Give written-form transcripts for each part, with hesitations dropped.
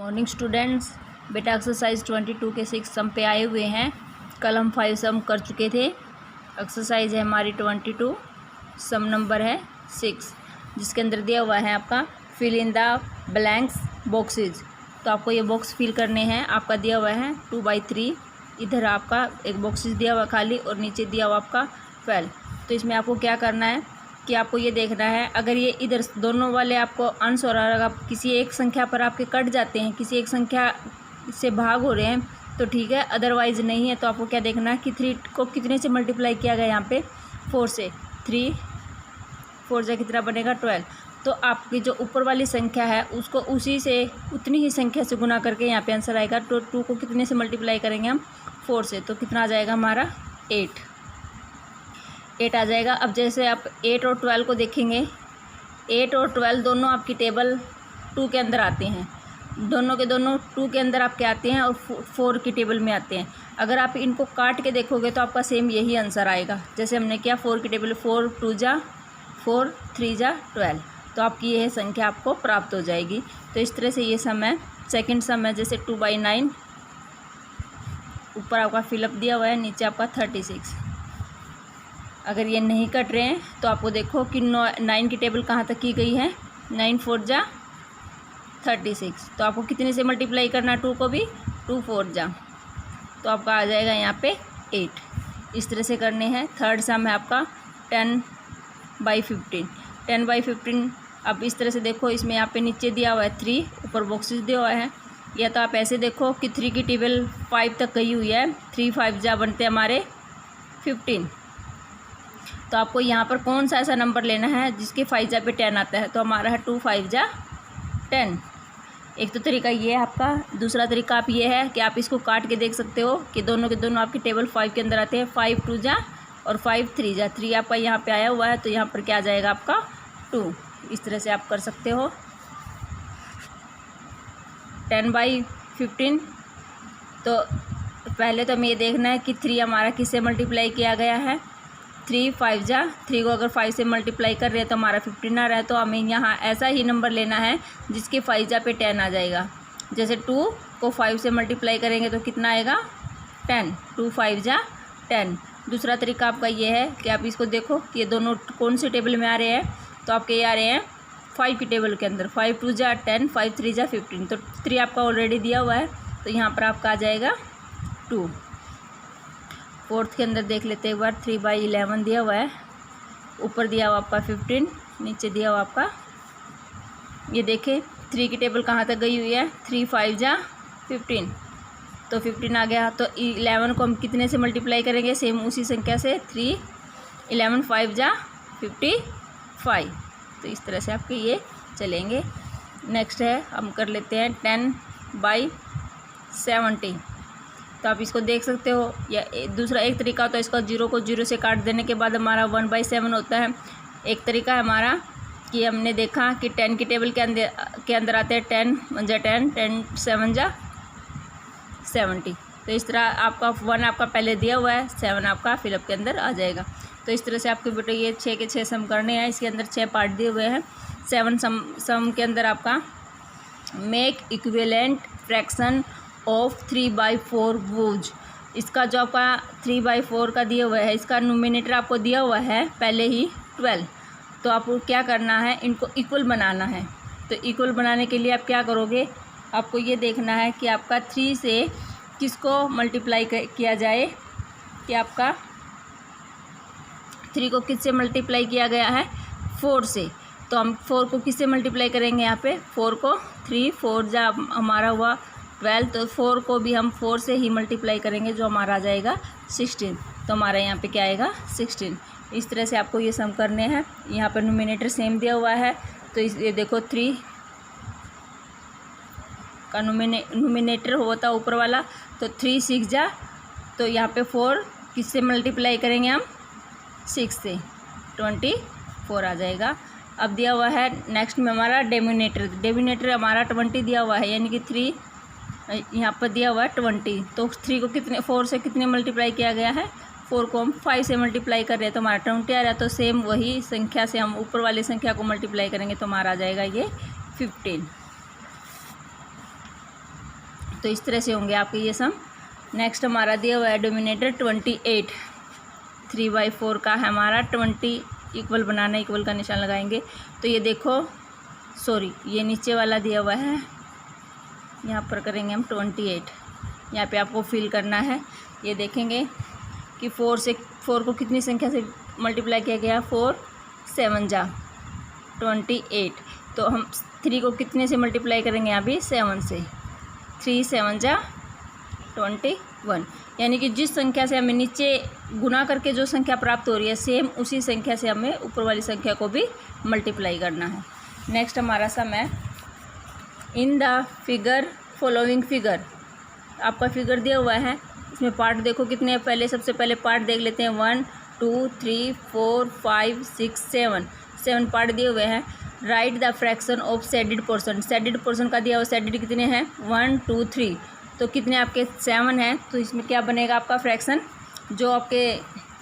Morning students, बेटा exercise 22 के 6 सम पे आए हुए हैं। कल हम 5 सम कर चुके थे। एक्सरसाइज है हमारी 22, सम नंबर है 6, जिसके अंदर दिया हुआ है आपका fill in the blanks boxes. तो आपको ये बॉक्स फिल करने हैं। आपका दिया हुआ है 2/3, इधर आपका एक बॉक्सेज दिया हुआ खाली और नीचे दिया हुआ आपका 12। तो इसमें आपको क्या करना है कि आपको ये देखना है, अगर ये इधर दोनों वाले आपको अंश और अगर आप किसी एक संख्या पर आपके कट जाते हैं, किसी एक संख्या से भाग हो रहे हैं तो ठीक है, अदरवाइज़ नहीं है तो आपको क्या देखना है कि 3 को कितने से मल्टीप्लाई किया गया यहाँ पे 4 से। 3 4 से कितना बनेगा 12। तो आपकी जो ऊपर वाली संख्या है उसको उसी से उतनी ही संख्या से गुना करके यहाँ पे आंसर आएगा। तो 2 को कितने से मल्टीप्लाई करेंगे हम 4 से, तो कितना आ जाएगा हमारा 8 आ जाएगा। अब जैसे आप 8 और 12 को देखेंगे, 8 और 12 दोनों आपकी टेबल 2 के अंदर आते हैं। दोनों के दोनों 2 के अंदर आपके आते हैं और 4 की टेबल में आते हैं। अगर आप इनको काट के देखोगे तो आपका सेम यही आंसर आएगा जैसे हमने किया। 4 की टेबल 4 2 जा 4 3 जा 12, तो आपकी यह संख्या आपको प्राप्त हो जाएगी। तो इस तरह से ये सम है। सेकेंड सम है जैसे 2/9, ऊपर आपका फिलअप दिया हुआ है, नीचे आपका 36। अगर ये नहीं कट रहे हैं तो आपको देखो कि 9 की टेबल कहाँ तक की गई है, 9 4 जा 36। तो आपको कितने से मल्टीप्लाई करना, 2 को भी 2 4 जा, तो आपका आ जाएगा यहाँ पे 8। इस तरह से करने हैं। थर्ड सम है आपका 10/15। 10/15 अब इस तरह से देखो, इसमें यहाँ पे नीचे दिया हुआ है 3, ऊपर बॉक्सेस दिया हुआ है। या तो आप ऐसे देखो कि 3 की टेबल 5 तक गई हुई है, 3 5 जा बनते हैं हमारे 15। तो आपको यहाँ पर कौन सा ऐसा नंबर लेना है जिसके 5 जा पे 10 आता है, तो हमारा है 2 5 जा 10। एक तो तरीका ये है आपका। दूसरा तरीका आप ये है कि आप इसको काट के देख सकते हो कि दोनों के दोनों आपकी टेबल 5 के अंदर आते हैं। 5 2 जा और 5 3 जा, 3 आपका यहाँ पे आया हुआ है तो यहाँ पर क्या आ जाएगा आपका 2। इस तरह से आप कर सकते हो। 10/15, तो पहले तो हमें ये देखना है कि 3 हमारा किससे मल्टीप्लाई किया गया है। 3 5 जा, 3 को अगर 5 से मल्टीप्लाई कर रहे हैं तो हमारा 15 आ रहा है। तो हमें यहाँ ऐसा ही नंबर लेना है जिसके 5 जा पे 10 आ जाएगा। जैसे 2 को 5 से मल्टीप्लाई करेंगे तो कितना आएगा 10, 2 5 जा 10। दूसरा तरीका आपका ये है कि आप इसको देखो कि ये दोनों कौन से टेबल में आ रहे हैं, तो आपके ये आ रहे हैं 5 की टेबल के अंदर। 5 2 जा 10, 5 3 जा 15, तो 3 आपका ऑलरेडी दिया हुआ है तो यहाँ पर आपका आ जाएगा 2। फोर्थ के अंदर देख लेते हैं एक बार। 3/11 दिया हुआ है, ऊपर दिया हुआ आपका 15, नीचे दिया हुआ आपका, ये देखें 3 की टेबल कहाँ तक गई हुई है, 3 5 जा 15, तो 15 आ गया। तो 11 को हम कितने से मल्टीप्लाई करेंगे, सेम उसी संख्या से। 3 11 5 जा 55। तो इस तरह से आपके ये चलेंगे। नेक्स्ट है हम कर लेते हैं 10/70। तो आप इसको देख सकते हो। या दूसरा एक तरीका होता है, इसको 0 को 0 से काट देने के बाद हमारा 1/7 होता है। एक तरीका है हमारा कि हमने देखा कि 10 की टेबल के अंदर आते हैं 10 1 जा 10, 10 7 जा 70। तो इस तरह आपका 1 आपका पहले दिया हुआ है, 7 आपका फिलअप के अंदर आ जाएगा। तो इस तरह से आपके बेटे ये 6 के 6 सम करने हैं। इसके अंदर 6 पार्ट दिए हुए हैं। 7 सम के अंदर आपका make equivalent fraction of 3/4 whose. इसका जो आपका 3/4 का दिया हुआ है, इसका नोमिनेटर आपको दिया हुआ है पहले ही 12। तो आपको क्या करना है, इनको इक्वल बनाना है। तो इक्वल बनाने के लिए आप क्या करोगे, आपको ये देखना है कि आपका 3 से किसको मल्टीप्लाई किया जाए, कि आपका 3 को किससे मल्टीप्लाई किया गया है 4 से। तो हम 4 को किससे मल्टीप्लाई करेंगे, यहाँ पे 4 को 3 4 जा हमारा हुआ 12, तो 4 को भी हम 4 से ही मल्टीप्लाई करेंगे जो हमारा आ जाएगा 16। तो हमारा यहाँ पे क्या आएगा 16। इस तरह से आपको ये सम करने हैं। यहाँ पर नोमिनेटर सेम दिया हुआ है, तो ये देखो 3 का नोमिनेटर होता है ऊपर वाला, तो 3 6 जा, तो यहाँ पे 4 किससे मल्टीप्लाई करेंगे हम 6 से, 24 आ जाएगा। अब दिया हुआ है नेक्स्ट में हमारा डेमिनेटर हमारा 20 दिया हुआ है, यानी कि 3 यहाँ पर दिया हुआ है 20। तो 3 को कितने 4 से कितने मल्टीप्लाई किया गया है, 4 को हम 5 से मल्टीप्लाई कर रहे हैं तो हमारा 20 आ रहा है। तो सेम वही संख्या से हम ऊपर वाली संख्या को मल्टीप्लाई करेंगे तो हमारा आ जाएगा ये 15। तो इस तरह से होंगे आपके ये सम। नेक्स्ट हमारा दिया हुआ है डिनोमिनेटर 28, 3/4 का है हमारा 20 इक्वल बनाना, इक्वल का निशान लगाएंगे। तो ये देखो सॉरी ये नीचे वाला दिया हुआ है, यहाँ पर करेंगे हम 28, यहाँ पे आपको फिल करना है। ये देखेंगे कि 4 को कितनी संख्या से मल्टीप्लाई किया गया, 4 7 जा 28। तो हम 3 को कितने से मल्टीप्लाई करेंगे, यहाँ भी 7 से, 3 7 जा 21। यानी कि जिस संख्या से हमें नीचे गुना करके जो संख्या प्राप्त हो रही है सेम उसी संख्या से हमें ऊपर वाली संख्या को भी मल्टीप्लाई करना है। नेक्स्ट हमारा सम है in the figure following figure. आपका फिगर दिया हुआ है, इसमें पार्ट देखो कितने हैं। पहले सबसे पहले पार्ट देख लेते हैं, 1 2 3 4 5 6 7 पार्ट दिए हुए हैं। Right the fraction of shaded portion, shaded portion का दिया हुआ, शेडेड कितने हैं 1 2 3, तो कितने आपके 7 हैं। तो इसमें क्या बनेगा आपका फ्रैक्शन, जो आपके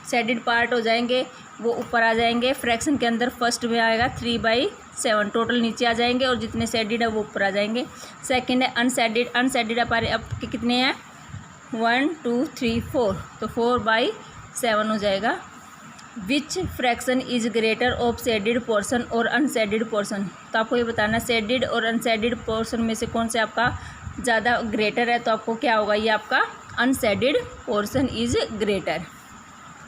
शेडेड पार्ट हो जाएंगे वो ऊपर आ जाएंगे, फ्रैक्शन के अंदर फर्स्ट में आएगा 3/7, टोटल नीचे आ जाएंगे और जितने शेडेड है वो ऊपर आ जाएंगे। सेकंड है अनशेडेड, अनशेडेड आपके कितने हैं 1 2 3 4, तो 4/7 हो जाएगा। विच fraction is greater of shaded portion और अनशेडेड पोर्शन, तो आपको ये बताना शेडेड और अनशेडेड पोर्शन में से कौन से आपका ज़्यादा ग्रेटर है। तो आपको क्या होगा, ये आपका unshaded portion is greater.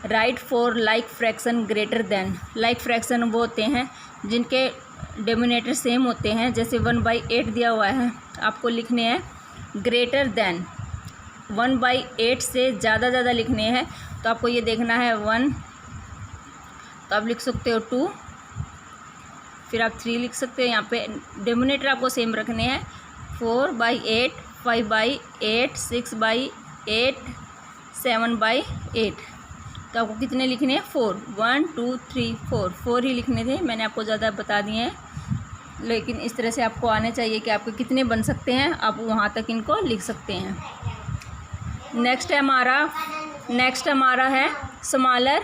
Right for like fraction greater than, like fraction वो होते हैं जिनके डिनोमिनेटर सेम होते हैं, जैसे 1/8 दिया हुआ है, आपको लिखने हैं ग्रेटर देन 1/8 से ज़्यादा लिखने हैं। तो आपको ये देखना है 1, तो आप लिख सकते हो 2, फिर आप 3 लिख सकते हो। यहाँ पे डिनोमिनेटर आपको सेम रखने हैं, 4/8 5/8 6/8 7/8। तो आपको कितने लिखने हैं 4, 1 2 3 4 ही लिखने थे, मैंने आपको ज़्यादा बता दिए हैं, लेकिन इस तरह से आपको आने चाहिए कि आपके कितने बन सकते हैं, आप वहाँ तक इनको लिख सकते हैं। नेक्स्ट हमारा है स्मॉलर,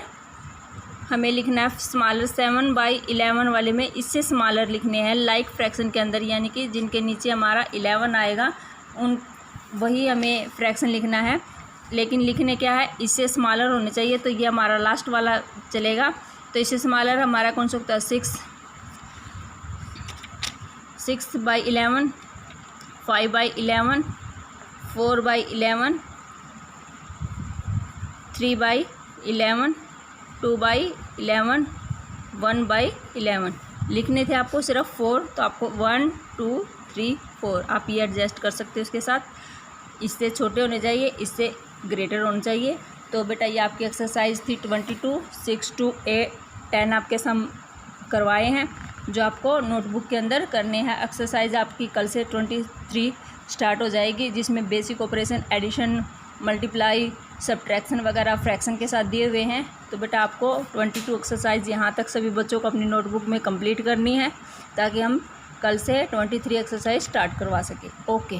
हमें लिखना है स्मॉलर 7/11 वाले में इससे स्मॉलर लिखने हैं लाइक फ्रैक्शन के अंदर, यानी कि जिनके नीचे हमारा 11 आएगा उन वही हमें फ्रैक्शन लिखना है, लेकिन लिखने क्या है इससे स्मॉलर होने चाहिए। तो ये हमारा लास्ट वाला चलेगा। तो इससे स्मॉलर हमारा कौन सा होता है 6/11 5/11 4/11 3/11 2/11 1/11 लिखने थे आपको सिर्फ 4, तो आपको 1 2 3 4 आप ये एडजस्ट कर सकते हो उसके साथ। इससे छोटे होने चाहिए, इससे ग्रेटर होना चाहिए। तो बेटा ये आपकी एक्सरसाइज थी 22 6 to 10 आपके सम करवाए हैं, जो आपको नोटबुक के अंदर करने हैं। एक्सरसाइज आपकी कल से 23 स्टार्ट हो जाएगी, जिसमें basic operation, addition, multiply, subtraction वगैरह फ्रैक्शन के साथ दिए हुए हैं। तो बेटा आपको 22 एक्सरसाइज यहाँ तक सभी बच्चों को अपनी नोटबुक में कंप्लीट करनी है, ताकि हम कल से 23 एक्सरसाइज स्टार्ट करवा सकें। ओके।